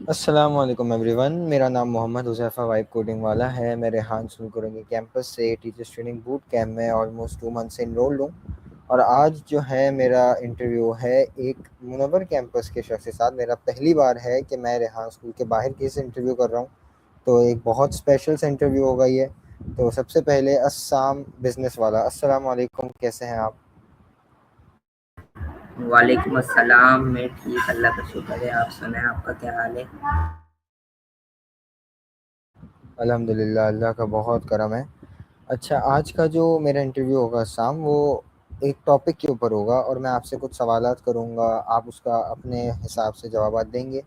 السلام علیکم every one, میرا نام محمد حذیفہ وائب کوڈنگ والا ہے۔ میں ریحان سلگرنگی کیمپس سے ٹیچرس ٹریننگ بوٹ کیمپ میں آلموسٹ 2 منتھ سے انرولڈ ہوں، اور آج جو ہے میرا انٹرویو ہے ایک منور کیمپس کے شخص کے ساتھ۔ میرا پہلی بار ہے کہ میں ریحان اسکول کے باہر کسی سے انٹرویو کر رہا ہوں، تو ایک بہت اسپیشل سا انٹرویو ہوگا یہ۔ تو سب سے پہلے السلام بزنس والا، السلام علیکم، کیسے ہیں آپ؟ وعلیکم السلام، میں ٹھیک، اللہ کا شکر ہے۔ آپ سنیں، آپ کا کیا حال ہے؟ الحمدللہ، اللہ کا بہت کرم ہے۔ اچھا، آج کا جو میرا انٹرویو ہوگا سام، وہ ایک ٹاپک کے اوپر ہوگا، اور میں آپ سے کچھ سوالات کروں گا، آپ اس کا اپنے حساب سے جوابات دیں گے،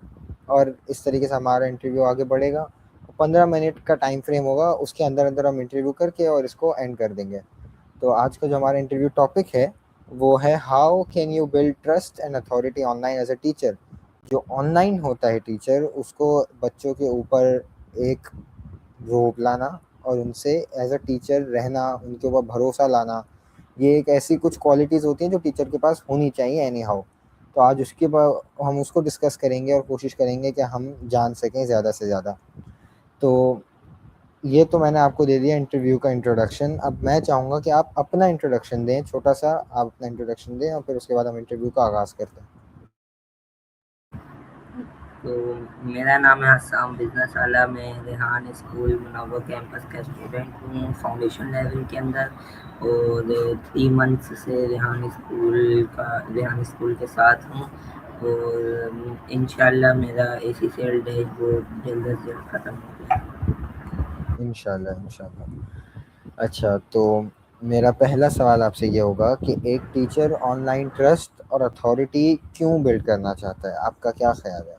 اور اس طریقے سے ہمارا انٹرویو آگے بڑھے گا۔ 15 منٹ کا ٹائم فریم ہوگا، اس کے اندر اندر ہم انٹرویو کر کے اور اس کو اینڈ کر دیں گے۔ تو آج کا جو ہمارا انٹرویو ٹاپک ہے وہ ہے how can you build trust and authority on line as a teacher. جو آن لائن ہوتا ہے ٹیچر، اس کو بچوں کے اوپر ایک روب لانا اور ان سے ایز اے ٹیچر رہنا، ان کے اوپر بھروسہ لانا، یہ ایک ایسی کچھ کوالٹیز ہوتی ہیں جو ٹیچر کے پاس ہونی چاہیے اینی ہاؤ۔ تو آج اس کے ہم اس کو ڈسکس کریں گے اور کوشش کریں گے کہ ہم جان سکیں زیادہ سے زیادہ۔ تو یہ تو میں نے آپ کو دے دیا انٹرویو کا انٹروڈکشن۔ اب میں چاہوں گا کہ آپ اپنا انٹروڈکشن دیں، چھوٹا سا آپ اپنا انٹروڈکشن دیں، اور پھر اس کے بعد ہم انٹرویو کا آغاز کرتے ہیں۔ تو میرا نام ہے حسام بزنس والا، میں ریحان اسکول منور کیمپس کا اسٹوڈنٹ ہوں فاؤنڈیشن لیول کے اندر، اور 3 منتھ سے ریحان اسکول کے ساتھ ہوں، اور انشاءاللہ میرا ACCL ڈیش بورڈ جلد از جلد ختم ہو گیا۔ انشاءاللہ انشاءاللہ۔ اچھا، تو میرا پہلا سوال آپ سے یہ ہوگا کہ ایک ٹیچر آن لائن ٹرسٹ اور اتھارٹی کیوں بلڈ کرنا چاہتا ہے؟ آپ کا کیا خیال ہے؟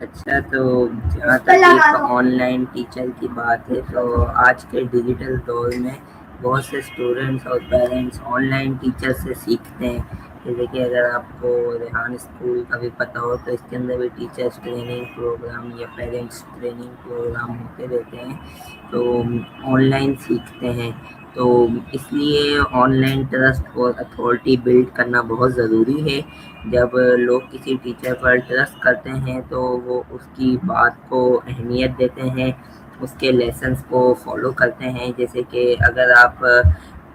اچھا، تو جہاں تک ایک آن لائن ٹیچر کی بات ہے، تو آج کے ڈیجیٹل دور میں بہت سے اسٹوڈنٹس اور پیرنٹس آن لائن ٹیچر سے سیکھتے ہیں۔ جیسے کہ اگر آپ کو ریحان اسکول کا بھی پتہ ہو، تو اس کے اندر بھی ٹیچرس ٹریننگ پروگرام یا پیرنٹس ٹریننگ پروگرام ہوتے رہتے ہیں، تو آن لائن سیکھتے ہیں۔ تو اس لیے آن لائن ٹرسٹ اور اتھارٹی بلڈ کرنا بہت ضروری ہے۔ جب لوگ کسی ٹیچر پر ٹرسٹ کرتے ہیں تو وہ اس کی بات کو اہمیت دیتے ہیں، اس کے لیسنس کو فالو کرتے ہیں۔ جیسے کہ اگر آپ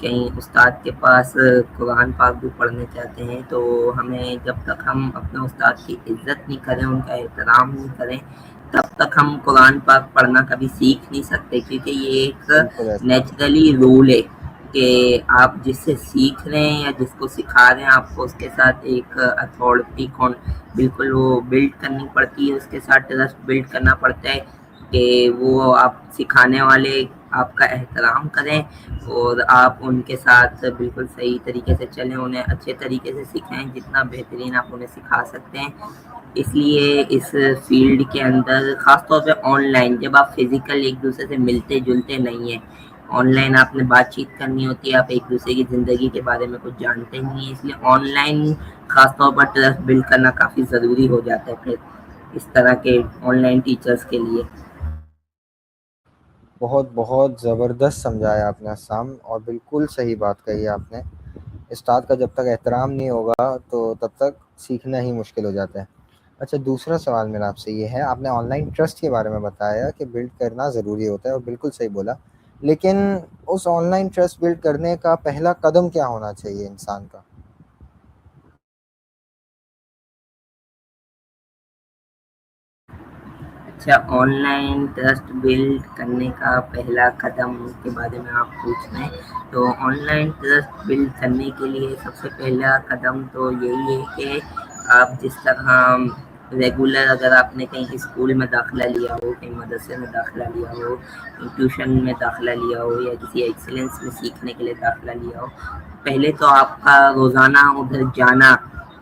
کہیں استاد کے پاس قرآن پاک بھی پڑھنے چاہتے ہیں، تو ہمیں جب تک ہم اپنے استاد کی عزت نہیں کریں، ان کا احترام نہیں کریں، تب تک ہم قرآن پاک پڑھنا کبھی سیکھ نہیں سکتے، کیونکہ یہ ایک بالکل ایسا ہے۔ نیچرلی رول ہے کہ آپ جس سے سیکھ رہے ہیں یا جس کو سکھا رہے ہیں، آپ کو اس کے ساتھ ایک اتھارٹی بالکل وہ بلڈ کرنی پڑتی ہے، اس کے ساتھ ٹرسٹ بلڈ کرنا پڑتا ہے کہ وہ آپ سکھانے والے آپ کا احترام کریں، اور آپ ان کے ساتھ بالکل صحیح طریقے سے چلیں، انہیں اچھے طریقے سے سکھائیں، جتنا بہترین آپ انہیں سکھا سکتے ہیں۔ اس لیے اس فیلڈ کے اندر خاص طور پہ آن لائن، جب آپ فزیکل ایک دوسرے سے ملتے جلتے نہیں ہیں، آن لائن آپ نے بات چیت کرنی ہوتی ہے، آپ ایک دوسرے کی زندگی کے بارے میں کچھ جانتے ہی نہیں ہیں، اس لیے آن لائن خاص طور پر ٹرسٹ بلڈ کرنا کافی ضروری ہو جاتا ہے پھر اس طرح کے آن لائن ٹیچرز کے لیے۔ بہت بہت زبردست سمجھایا آپ نے اسام، اور بالکل صحیح بات کہی آپ نے۔ استاد کا جب تک احترام نہیں ہوگا تو تب تک سیکھنا ہی مشکل ہو جاتا ہے۔ اچھا، دوسرا سوال میرا آپ سے یہ ہے، آپ نے آن لائن ٹرسٹ کے بارے میں بتایا کہ بلڈ کرنا ضروری ہوتا ہے، اور بالکل صحیح بولا، لیکن اس آن لائن ٹرسٹ بلڈ کرنے کا پہلا قدم کیا ہونا چاہیے انسان کا؟ اچھا، آن لائن ٹرسٹ بلڈ کرنے کا پہلا قدم کے بارے میں آپ پوچھ رہے ہیں، تو آن لائن ٹرسٹ بلڈ کرنے کے لیے سب سے پہلا قدم تو یہی ہے کہ آپ جس طرح ریگولر، اگر آپ نے کہیں اسکول میں داخلہ لیا ہو، کہیں مدرسے میں داخلہ لیا ہو، ٹیوشن میں داخلہ لیا ہو، یا کسی ایکسیلنس میں سیکھنے کے لیے داخلہ لیا ہو، پہلے تو آپ کا روزانہ ادھر جانا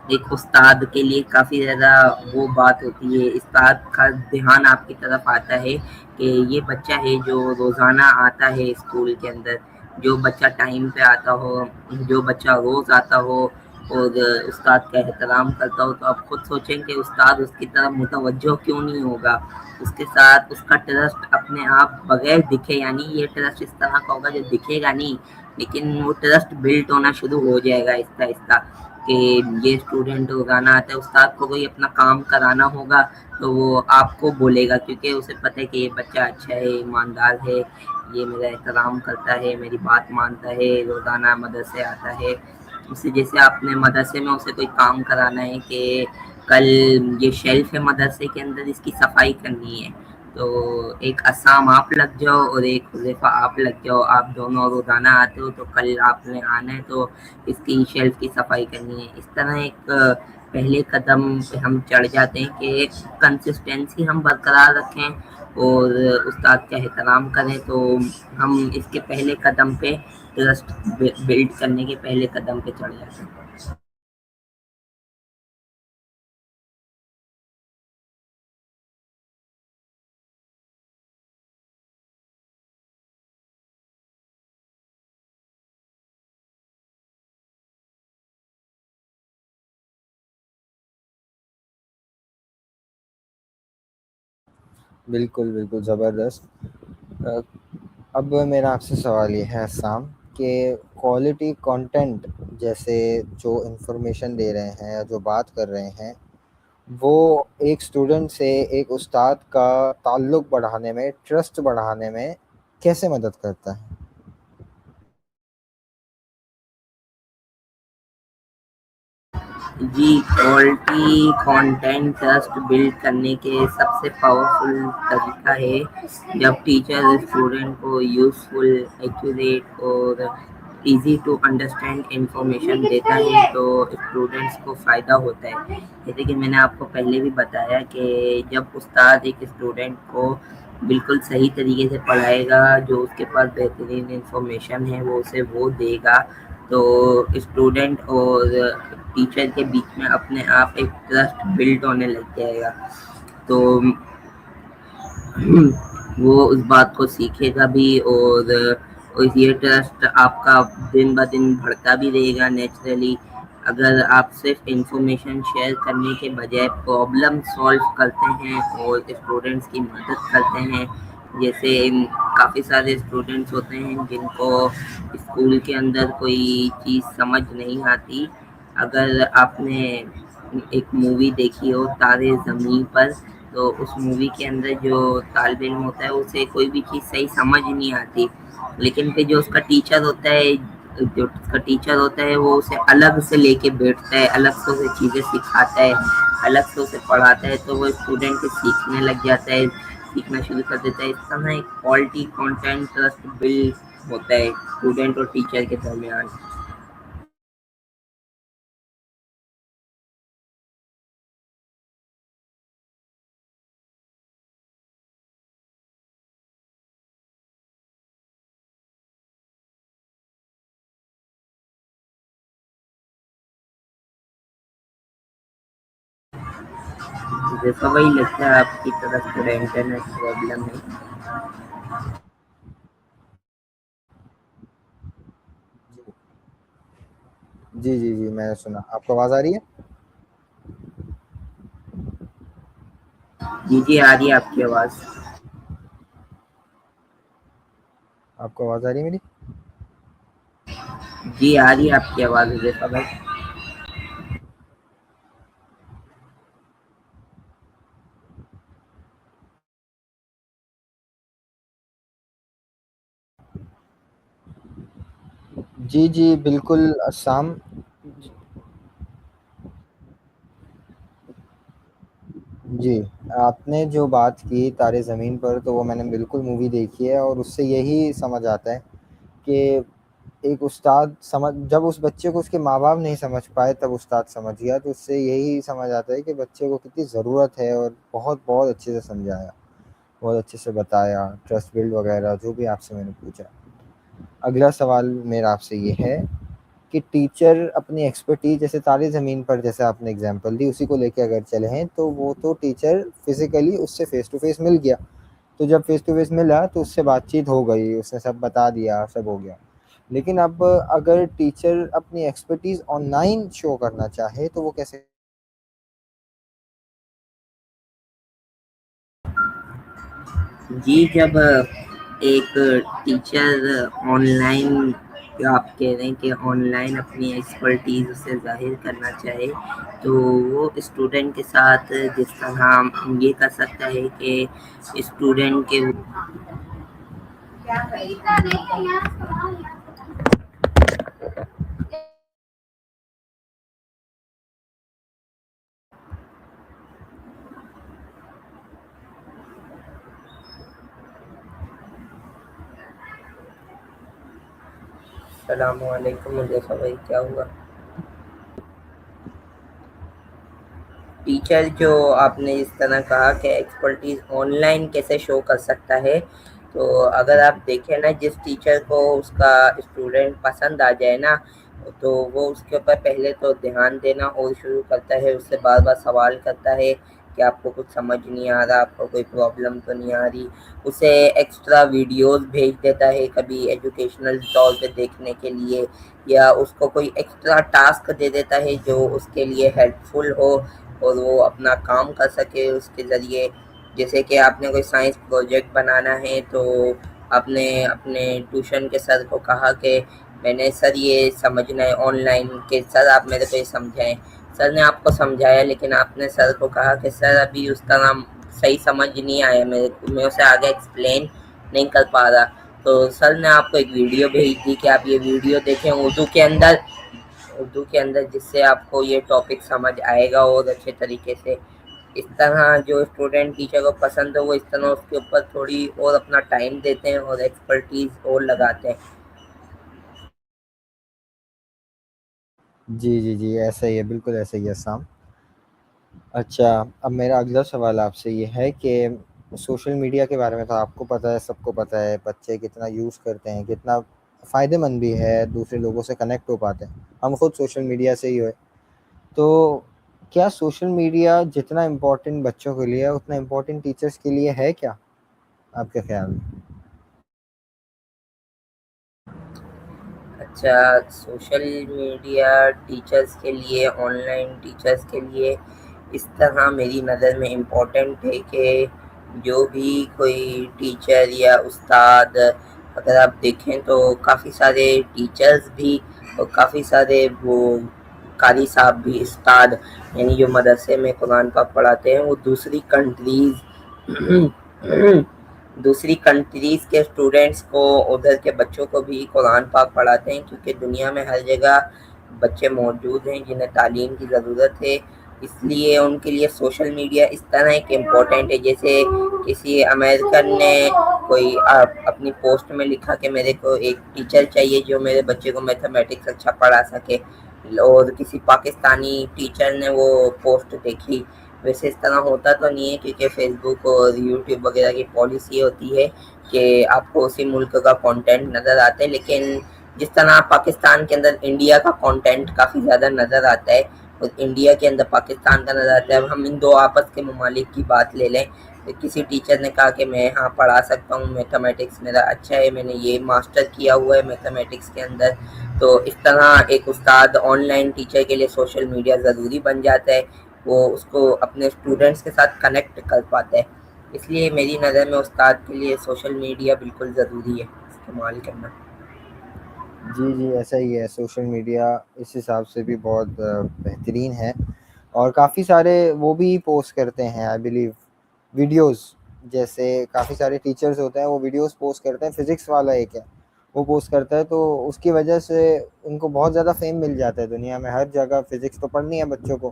ایک استاد کے لیے کافی زیادہ وہ بات ہوتی ہے، استاد کا دھیان آپ کی طرف آتا ہے کہ یہ بچہ ہے جو روزانہ آتا ہے اسکول کے اندر، جو بچہ ٹائم پہ آتا ہو، جو بچہ روز آتا ہو اور استاد کا احترام کرتا ہو، تو آپ خود سوچیں کہ استاد اس کی طرف متوجہ کیوں نہیں ہوگا، اس کے ساتھ اس کا ٹرسٹ اپنے آپ بغیر دکھے، یعنی یہ ٹرسٹ اس طرح کا ہوگا جو دکھے گا نہیں، لیکن وہ ٹرسٹ بلڈ ہونا شروع ہو جائے گا آہستہ آہستہ، کہ یہ اسٹوڈنٹ روزانہ آتا ہے، استاد کو کوئی اپنا کام کرانا ہوگا تو وہ آپ کو بولے گا، کیونکہ اسے پتہ ہے کہ یہ بچہ اچھا ہے، ایماندار ہے، یہ میرا احترام کرتا ہے، میری بات مانتا ہے، روزانہ مدرسے آتا ہے۔ اسی جیسے آپ نے مدرسے میں اسے کوئی کام کرانا ہے کہ کل یہ شیلف ہے مدرسے کے اندر، اس کی صفائی کرنی ہے، تو ایک اسام آپ لگ جاؤ اور ایک حذیفہ آپ لگ جاؤ، آپ دونوں روزانہ آتے ہو، تو کل آپ نے آنا ہے تو اس کی شیلف کی صفائی کرنی ہے۔ اس طرح ایک پہلے قدم پہ ہم چڑھ جاتے ہیں کہ کنسسٹینسی ہم برقرار رکھیں اور استاد کا احترام کریں، تو ہم اس کے پہلے قدم پہ ٹرسٹ بلڈ کرنے کے پہلے قدم پہ چڑھ جاتے ہیں۔ بالکل بالکل زبردست۔ آ، اب میرا آپ سے سوال یہ ہے اسام، کہ کوالٹی کنٹینٹ جیسے جو انفارمیشن دے رہے ہیں یا جو بات کر رہے ہیں، وہ ایک اسٹوڈنٹ سے ایک استاد کا تعلق بڑھانے میں، ٹرسٹ بڑھانے میں کیسے مدد کرتا ہے؟ جی، کوالٹی کنٹینٹ ٹرسٹ بلڈ کرنے کے سب سے پاورفل طریقہ ہے جب ٹیچر اسٹوڈنٹ کو یوزفل، ایکوریٹ اور ایزی ٹو انڈرسٹینڈ انفارمیشن دیتا ہے تو اسٹوڈنٹس کو فائدہ ہوتا ہے۔ جیسے کہ میں نے آپ کو پہلے بھی بتایا کہ جب استاد ایک اسٹوڈنٹ کو بالکل صحیح طریقے سے پڑھائے گا، جو اس کے پاس بہترین انفارمیشن ہے وہ اسے وہ دے گا، تو اسٹوڈنٹ اور ٹیچر کے بیچ میں اپنے آپ ایک ٹرسٹ بلڈ ہونے لگ جائے گا، تو وہ اس بات کو سیکھے گا بھی، اور یہ ٹرسٹ آپ کا دن بہ دن بڑھتا بھی رہے گا نیچرلی۔ اگر آپ صرف انفارمیشن شیئر کرنے کے بجائے پرابلم سالو کرتے ہیں اور اسٹوڈنٹس کی مدد کرتے ہیں، جیسے کافی سارے اسٹوڈنٹس ہوتے ہیں جن کو اسکول کے اندر کوئی چیز سمجھ نہیں آتی، اگر آپ نے ایک مووی دیکھی ہو تارے زمین پر، تو اس مووی کے اندر جو طالب علم ہوتا ہے اسے کوئی بھی چیز صحیح سمجھ نہیں آتی، لیکن پھر جو اس کا ٹیچر ہوتا ہے، وہ اسے الگ سے لے کے بیٹھتا ہے، الگ سے اسے چیزیں سکھاتا ہے، الگ سے اسے پڑھاتا ہے، تو وہ اسٹوڈنٹ سیکھنے لگ جاتا ہے، سیکھنا شروع کر دیتا ہے۔ اس طرح ایک کوالٹی کنٹینٹ ٹرسٹ بلڈ ہوتا ہے اسٹوڈنٹ اور ٹیچر کے درمیان۔ جیسا وہی لگتا ہے آپ کی طرف تھوڑا انٹرنیٹ پرابلم ہے۔ جی جی جی، میں نے سنا۔ آپ کو آواز آ رہی ہے؟ جی جی، آ رہی ہے آپ کی آواز۔ آپ کو آواز آ رہی ہے میری؟ جی آ رہی ہے آپ کی آواز حذیفہ بھائی۔ جی جی بالکل اسام۔ جی، آپ نے جو بات کی تارے زمین پر، تو وہ میں نے بالکل مووی دیکھی ہے، اور اس سے یہی سمجھ آتا ہے کہ ایک استاد جب اس بچے کو اس کے ماں باپ نہیں سمجھ پائے تب استاد سمجھ گیا، تو اس سے یہی سمجھ آتا ہے کہ بچے کو کتنی ضرورت ہے، اور بہت بہت اچھے سے سمجھایا، بہت اچھے سے بتایا، ٹرسٹ بلڈ وغیرہ جو بھی آپ سے میں نے پوچھا۔ اگلا سوال میرا آپ سے یہ ہے کہ ٹیچر اپنی ایکسپرٹیز، جیسے تارے زمین پر جیسے آپ نے اگزامپل دی، اسی کو لے کے اگر چلے ہیں، تو وہ تو ٹیچر فزیکلی اس سے فیس ٹو فیس مل گیا، تو جب فیس ٹو فیس ملا تو اس سے بات چیت ہو گئی، اس نے سب بتا دیا، سب ہو گیا۔ لیکن اب اگر ٹیچر اپنی ایکسپرٹیز آن لائن شو کرنا چاہے تو وہ کیسے؟ جی، جب ایک ٹیچر آن لائن آپ کہہ رہے ہیں کہ آن لائن اپنی ایکسپرٹیز اسے ظاہر کرنا چاہے تو وہ اسٹوڈنٹ کے ساتھ جس طرح یہ کر سکتا ہے کہ اسٹوڈنٹ کے السلام علیکم، مجھے خبر کیا ہوا ٹیچر جو آپ نے اس طرح کہا کہ ایکسپرٹیز آن لائن کیسے شو کر سکتا ہے، تو اگر آپ دیکھیں نا جس ٹیچر کو اس کا اسٹوڈنٹ پسند آ جائے نا تو وہ اس کے اوپر پہلے تو دھیان دینا اور شروع کرتا ہے، اس سے بار بار سوال کرتا ہے کہ آپ کو کچھ سمجھ نہیں آ رہا، آپ کو کوئی پرابلم تو نہیں آ رہی، اسے ایکسٹرا ویڈیوز بھیج دیتا ہے کبھی ایجوکیشنل طور پہ دیکھنے کے لیے، یا اس کو کوئی ایکسٹرا ٹاسک دے دیتا ہے جو اس کے لیے ہیلپ فل ہو اور وہ اپنا کام کر سکے اس کے ذریعے۔ جیسے کہ آپ نے کوئی سائنس پروجیکٹ بنانا ہے تو آپ نے اپنے ٹیوشن کے سر کو کہا کہ میں نے سر یہ سمجھنا ہے آن لائن، کہ سر آپ میرے کو یہ سمجھائیں، سر نے آپ کو سمجھایا لیکن آپ نے سر کو کہا کہ سر ابھی اس طرح صحیح سمجھ نہیں آیا میرے کو، میں اسے آگے ایکسپلین نہیں کر پا رہا، تو سر نے آپ کو ایک ویڈیو بھیج دی کہ آپ یہ ویڈیو دیکھیں اردو کے اندر جس سے آپ کو یہ ٹاپک سمجھ آئے گا اور اچھے طریقے سے۔ اس طرح جو اسٹوڈنٹ ٹیچر کو پسند ہو وہ اس طرح اس کے اوپر تھوڑی اور اپنا ٹائم دیتے ہیں اور ایکسپرٹیز اور لگاتے ہیں۔ جی جی جی، ایسا ہی ہے، بالکل ایسا ہی ہے سام۔ اچھا، اب میرا اگلا سوال آپ سے یہ ہے کہ سوشل میڈیا کے بارے میں تو آپ کو پتہ ہے، سب کو پتہ ہے بچے کتنا یوز کرتے ہیں، کتنا فائدہ مند بھی ہے، دوسرے لوگوں سے کنیکٹ ہو پاتے ہیں، ہم خود سوشل میڈیا سے ہی ہوئے، تو کیا سوشل میڈیا جتنا امپورٹنٹ بچوں کے لیے اتنا امپورٹنٹ ٹیچرز کے لیے ہے کیا آپ کے خیال میں؟ اچھا، سوشل میڈیا ٹیچرز کے لیے، آن لائن ٹیچرز کے لیے اس طرح میری نظر میں امپورٹنٹ ہے کہ جو بھی کوئی ٹیچر یا استاد، اگر آپ دیکھیں تو کافی سارے ٹیچرز بھی اور کافی سارے وہ قاری صاحب بھی، استاد یعنی جو مدرسے میں قرآن پاک پڑھاتے ہیں، وہ دوسری کنٹریز کے اسٹوڈنٹس کو، ادھر کے بچوں کو بھی قرآن پاک پڑھاتے ہیں، کیونکہ دنیا میں ہر جگہ بچے موجود ہیں جنہیں تعلیم کی ضرورت ہے، اس لیے ان کے لیے سوشل میڈیا اس طرح ایک امپورٹنٹ ہے۔ جیسے کسی امریکن نے کوئی اپنی پوسٹ میں لکھا کہ میرے کو ایک ٹیچر چاہیے جو میرے بچے کو میتھمیٹکس اچھا پڑھا سکے، اور کسی پاکستانی ٹیچر نے وہ پوسٹ دیکھی۔ ویسے اس طرح ہوتا تو نہیں ہے، کیونکہ فیس بک اور یوٹیوب وغیرہ کی پالیسی ہوتی ہے کہ آپ کو اسی ملک کا کانٹینٹ نظر آتا ہے، لیکن جس طرح پاکستان کے اندر انڈیا کا کانٹینٹ کافی زیادہ نظر آتا ہے اور انڈیا کے اندر پاکستان کا نظر آتا ہے۔ اب ہم ان دو آپس کے ممالک کی بات لے لیں، کسی ٹیچر نے کہا کہ میں ہاں پڑھا سکتا ہوں، میتھمیٹکس میرا اچھا ہے، میں نے یہ ماسٹر کیا ہوا ہے میتھمیٹکس کے اندر، تو اس طرح ایک استاد آن لائن ٹیچر کے لیے سوشل میڈیا ضروری بن جاتا ہے، وہ اس کو اپنے اسٹوڈنٹس کے ساتھ کنیکٹ کر پاتا ہے۔ اس لیے میری نظر میں استاد کے لیے سوشل میڈیا بالکل ضروری ہے استعمال کرنا۔ جی جی، ایسا ہی ہے، سوشل میڈیا اس حساب سے بھی بہت بہترین ہے، اور کافی سارے وہ بھی پوسٹ کرتے ہیں آئی بلیو ویڈیوز، جیسے کافی سارے ٹیچرز ہوتے ہیں وہ ویڈیوز پوسٹ کرتے ہیں، فزکس والا ایک ہے وہ پوسٹ کرتا ہے، تو اس کی وجہ سے ان کو بہت زیادہ فیم مل جاتا ہے دنیا میں، ہر جگہ فزکس تو پڑھنی ہے بچوں کو،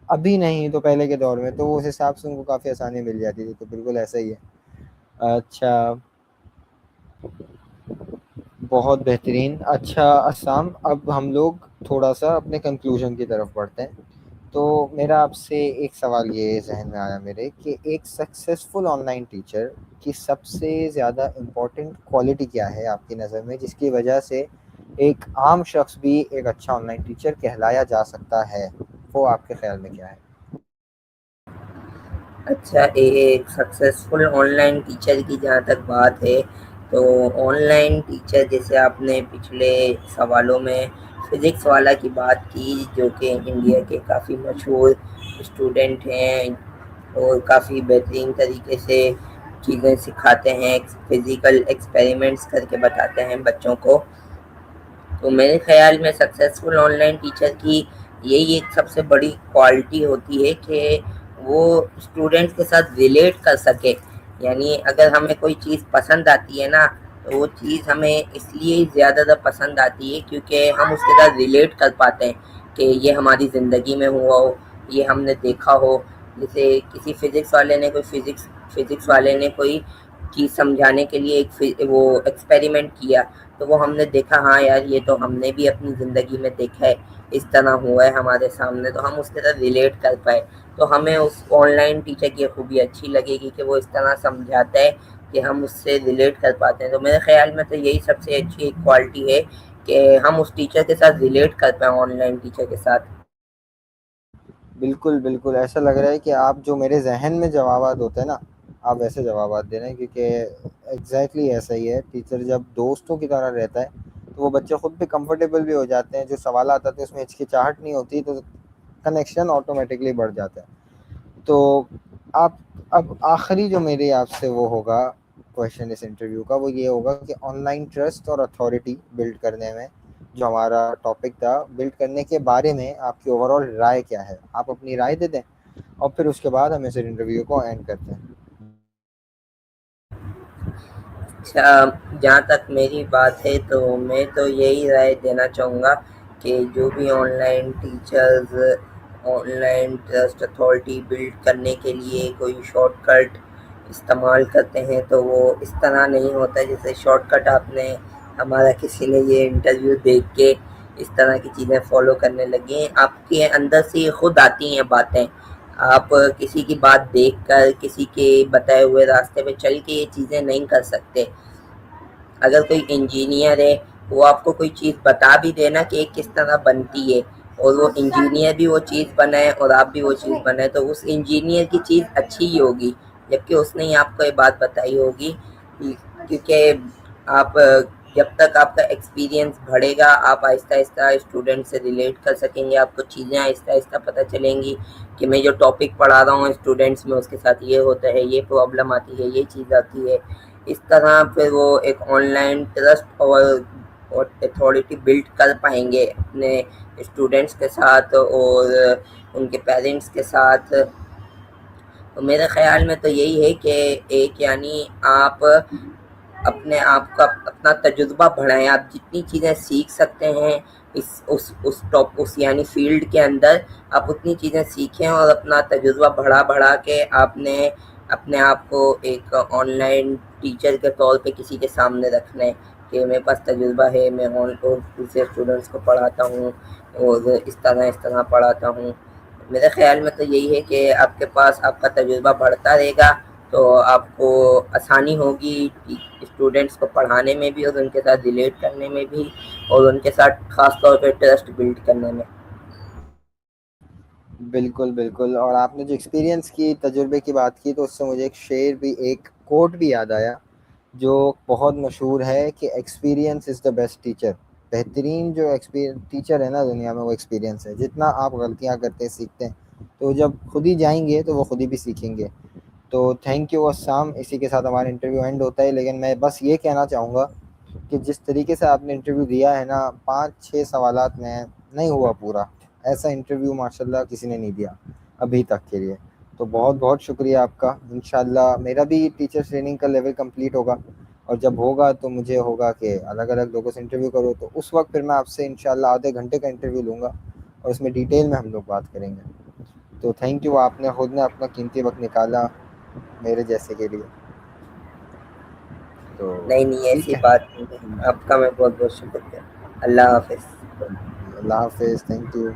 ابھی نہیں تو پہلے کے دور میں، تو اس حساب سے ان کو کافی آسانی مل جاتی تھی، تو بالکل ایسا ہی ہے۔ اچھا، بہت بہترین۔ اچھا اسام، اب ہم لوگ تھوڑا سا اپنے کنکلوژن کی طرف بڑھتے ہیں، تو میرا آپ سے ایک سوال یہ ذہن میں آیا میرے کہ ایک سکسیزفل آن لائن ٹیچر کی سب سے زیادہ امپورٹنٹ کوالٹی کیا ہے آپ کی نظر میں، جس کی وجہ سے ایک عام شخص بھی ایک اچھا آن لائن ٹیچر کہلایا جا سکتا ہے، وہ آپ کے خیال میں کیا ہے؟ اچھا، ایک سکسیزفل آن لائن ٹیچر کی جہاں تک بات ہے تو آن لائن ٹیچر، جیسے آپ نے پچھلے سوالوں میں فزکس والا کی بات کی جو کہ انڈیا کے کافی مشہور اسٹوڈنٹ ہیں اور کافی بہترین طریقے سے چیزیں سکھاتے ہیں، فزیکل ایکسپیریمنٹس کر کے بتاتے ہیں بچوں کو، تو میرے خیال میں سکسیزفل آن لائن ٹیچر کی یہی ایک سب سے بڑی کوالٹی ہوتی ہے کہ وہ اسٹوڈنٹس کے ساتھ ریلیٹ کر سکے. یعنی اگر ہمیں کوئی چیز پسند آتی ہے نا تو وہ چیز ہمیں اس لیے زیادہ پسند آتی ہے کیونکہ ہم اس کے ساتھ ریلیٹ کر پاتے ہیں کہ یہ ہماری زندگی میں ہوا ہو, یہ ہم نے دیکھا ہو. جیسے کسی فزکس والے نے کوئی چیز سمجھانے کے لیے ایک وہ ایکسپیریمنٹ کیا تو وہ ہم نے دیکھا, ہاں یار یہ تو ہم نے بھی اپنی زندگی میں دیکھا ہے, اس طرح ہوا ہے ہمارے سامنے, تو ہم اس کے ساتھ ریلیٹ کر پائے. تو ہمیں اس آن لائن ٹیچر کی خوبی اچھی لگے گی کہ وہ اس طرح سمجھاتا ہے کہ ہم اس سے ریلیٹ کر پاتے ہیں. تو میرے خیال میں تو یہی سب سے اچھی ایک کوالٹی ہے کہ ہم اس ٹیچر کے ساتھ ریلیٹ کر پائیں, آن لائن ٹیچر کے ساتھ. بالکل بالکل, ایسا لگ رہا ہے کہ آپ جو میرے ذہن میں جوابات ہوتے ہیں نا آپ ویسے جوابات دے رہے ہیں, کیونکہ ایگزیکٹلی ایسا ہی ہے. ٹیچر جب دوستوں کی طرح رہتا ہے تو وہ بچے خود بھی کمفرٹیبل بھی ہو جاتے ہیں, جو سوالات آتے ہیں اس میں ہچکچاہٹ نہیں ہوتی, تو کنیکشن آٹومیٹکلی بڑھ جاتا ہے. تو آپ اب آخری جو میری آپ سے وہ ہوگا کویشچن اس انٹرویو کا, وہ یہ ہوگا کہ آن لائن ٹرسٹ اور اتھارٹی بلڈ کرنے میں جو ہمارا ٹاپک تھا بلڈ کرنے کے بارے میں آپ کی اوور آل رائے کیا ہے. آپ اپنی رائے دے دیں اور پھر اس کے بعد ہم اس انٹرویو کو اینڈ کرتے ہیں. اچھا, جہاں تک میری بات ہے تو میں تو یہی رائے دینا چاہوں گا کہ جو بھی online teachers online trust authority build کرنے کے لیے کوئی شارٹ کٹ استعمال کرتے ہیں تو وہ اس طرح نہیں ہوتا جیسے شارٹ کٹ آپ نے ہمارا کسی نے یہ انٹرویو دیکھ کے اس طرح کی چیزیں فالو کرنے لگی ہیں. آپ کے اندر سے خود آتی ہیں باتیں, آپ کسی کی بات دیکھ کر کسی کے بتائے ہوئے راستے پہ چل کے یہ چیزیں نہیں کر سکتے. اگر کوئی انجینئر ہے وہ آپ کو کوئی چیز بتا بھی دینا کہ یہ کس طرح بنتی ہے اور وہ انجینئر بھی وہ چیز بنائے اور آپ بھی وہ چیز بنائے تو اس انجینئر کی چیز اچھی ہی ہوگی, جبکہ اس نے ہی آپ کو یہ بات بتائی ہوگی. کیونکہ آپ جب تک آپ کا ایکسپیرینس بڑھے گا آپ آہستہ آہستہ اسٹوڈنٹ سے ریلیٹ کر سکیں گے, آپ کو چیزیں آہستہ آہستہ پتہ چلیں گی کہ میں جو ٹاپک پڑھا رہا ہوں اسٹوڈنٹس میں اس کے ساتھ یہ ہوتا ہے, یہ پرابلم آتی ہے, یہ چیز آتی ہے. اس طرح پھر وہ ایک آن لائن ٹرسٹ اور اتھارٹی بلڈ کر پائیں گے اپنے اسٹوڈنٹس کے ساتھ اور ان کے پیرنٹس کے ساتھ. تو میرے خیال میں تو یہی ہے کہ ایک یعنی آپ اپنے آپ کا اپنا تجربہ بڑھائیں, آپ جتنی چیزیں سیکھ سکتے ہیں اس یعنی فیلڈ کے اندر آپ اتنی چیزیں سیکھیں اور اپنا تجربہ بڑھا کے آپ نے اپنے آپ کو ایک آن لائن ٹیچر کے طور پہ کسی کے سامنے رکھنا ہے کہ میرے پاس تجربہ ہے, میں دوسرے اسٹوڈنٹس کو پڑھاتا ہوں اور اس طرح پڑھاتا ہوں. میرے خیال میں تو یہی ہے کہ آپ کے پاس آپ کا تجربہ بڑھتا رہے گا تو آپ کو آسانی ہوگی اسٹوڈنٹس کو پڑھانے میں بھی اور ان کے ساتھ ریلیٹ کرنے میں بھی اور ان کے ساتھ خاص طور پہ ٹرسٹ بلڈ کرنے میں. بالکل بالکل, اور آپ نے جو ایکسپیرینس کی تجربے کی بات کی تو اس سے مجھے ایک شعر بھی ایک کوٹ بھی یاد آیا جو بہت مشہور ہے کہ experience is the best teacher. بہترین جو ٹیچر ہے نا دنیا میں وہ ایکسپیرینس ہے. جتنا آپ غلطیاں کرتے سیکھتے ہیں تو جب خود ہی جائیں گے تو وہ خود ہی بھی سیکھیں گے. تو تھینک یو اسام, اسی کے ساتھ ہمارا انٹرویو اینڈ ہوتا ہے. لیکن میں بس یہ کہنا چاہوں گا کہ جس طریقے سے آپ نے انٹرویو دیا ہے نا 5-6 سوالات میں نہیں ہوا پورا, ایسا انٹرویو ماشاءاللہ کسی نے نہیں دیا ابھی تک کے لیے. تو بہت بہت شکریہ آپ کا. انشاءاللہ میرا بھی ٹیچر ٹریننگ کا لیول کمپلیٹ ہوگا اور جب ہوگا تو مجھے ہوگا کہ الگ الگ لوگوں سے انٹرویو کرو, تو اس وقت پھر میں آپ سے انشاءاللہ آدھے گھنٹے کا انٹرویو لوں گا اور اس میں ڈیٹیل میں ہم لوگ بات کریں گے. تو تھینک یو, آپ نے خود نے اپنا قیمتی وقت نکالا میرے جیسے کے لیے. تو نہیں ٹھیک ایسی ہے, بات نہیں ہے, آپ کا میں بہت بہت شکریہ. اللہ حافظ. اللہ حافظ, تھینک یو.